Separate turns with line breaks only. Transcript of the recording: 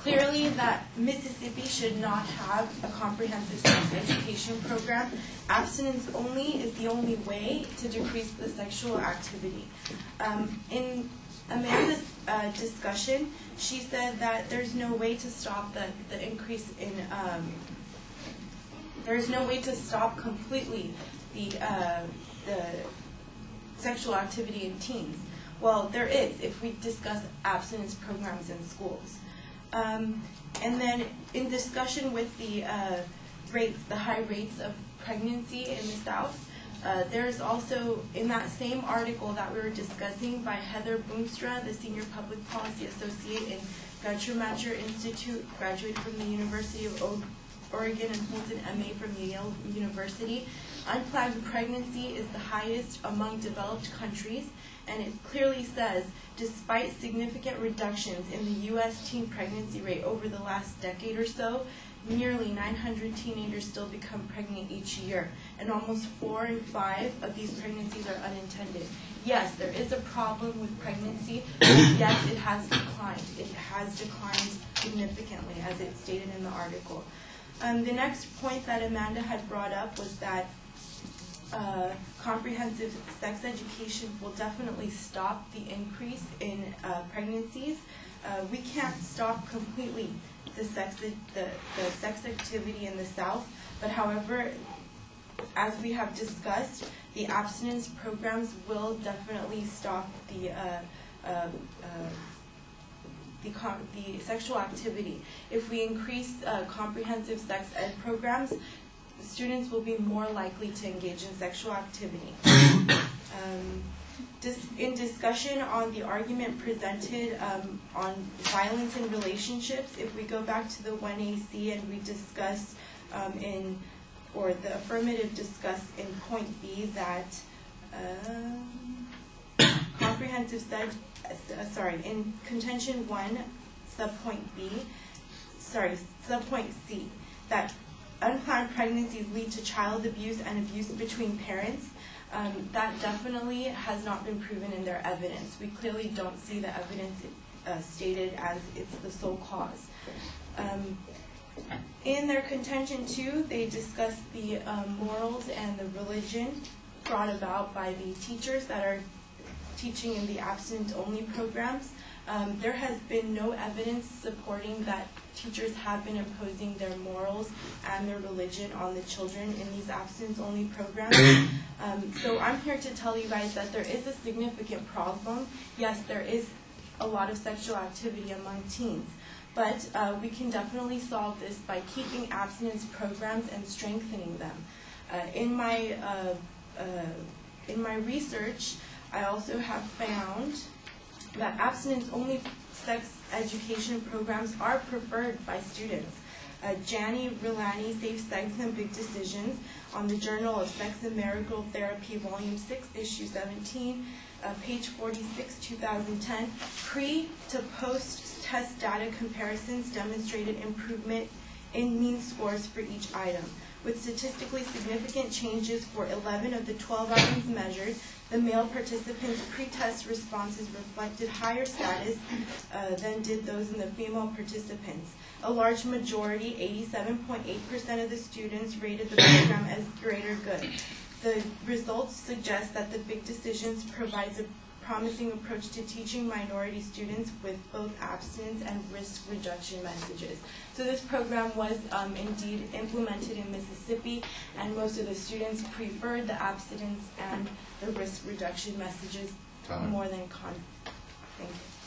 Clearly that Mississippi should not have a comprehensive sex education program. Abstinence only is the only way to decrease the sexual activity. In Amanda's discussion, she said that there's no way to stop the increase in, there's no way to stop completely the sexual activity in teens. Well, there is if we discuss abstinence programs in schools. And then in discussion with the high rates of pregnancy in the South, there's also, in that same article that we were discussing by Heather Boomstra, the Senior Public Policy Associate in Guttmacher Institute, graduated from the University of Oregon and holds an MA from Yale University. Unplanned pregnancy is the highest among developed countries, and it clearly says, despite significant reductions in the U.S. teen pregnancy rate over the last decade or so, nearly 900 teenagers still become pregnant each year, and almost 4 in 5 of these pregnancies are unintended. Yes, there is a problem with pregnancy, but yes, it has declined. It has declined significantly, as it's stated in the article. The next point that Amanda had brought up was that comprehensive sex education will definitely stop the increase in pregnancies. We can't stop completely the sex activity in the South, but however, as we have discussed, the abstinence programs will definitely stop the sexual activity. If we increase comprehensive sex ed programs, students will be more likely to engage in sexual activity. In discussion on the argument presented on violence in relationships, if we go back to the 1AC and we discuss or the affirmative discuss in point B that comprehensive sex, in contention 1, subpoint C, that unplanned pregnancies lead to child abuse and abuse between parents. That definitely has not been proven in their evidence. We clearly don't see the evidence stated as it's the sole cause. In their contention 2, they discuss the morals and the religion brought about by the teachers that are teaching in the abstinence-only programs. There has been no evidence supporting that teachers have been imposing their morals and their religion on the children in these abstinence-only programs. So I'm here to tell you guys that there is a significant problem. Yes, there is a lot of sexual activity among teens, but we can definitely solve this by keeping abstinence programs and strengthening them. In my research, I also have found that abstinence-only sex education programs are preferred by students. Jani Rilani, Safe Sex and Big Decisions, on the Journal of Sex and Marital Therapy, Volume 6, Issue 17, page 46, 2010, pre- to post-test data comparisons demonstrated improvement in mean scores for each item. With statistically significant changes for 11 of the 12 items measured, the male participants' pre-test responses reflected higher status than did those in the female participants. A large majority, 87.8% of the students, rated the program as great or good. The results suggest that the Big Decisions provides a promising approach to teaching minority students with both abstinence and risk reduction messages. So this program was indeed implemented in Mississippi, and most of the students preferred the abstinence and the risk reduction messages more than Thank you.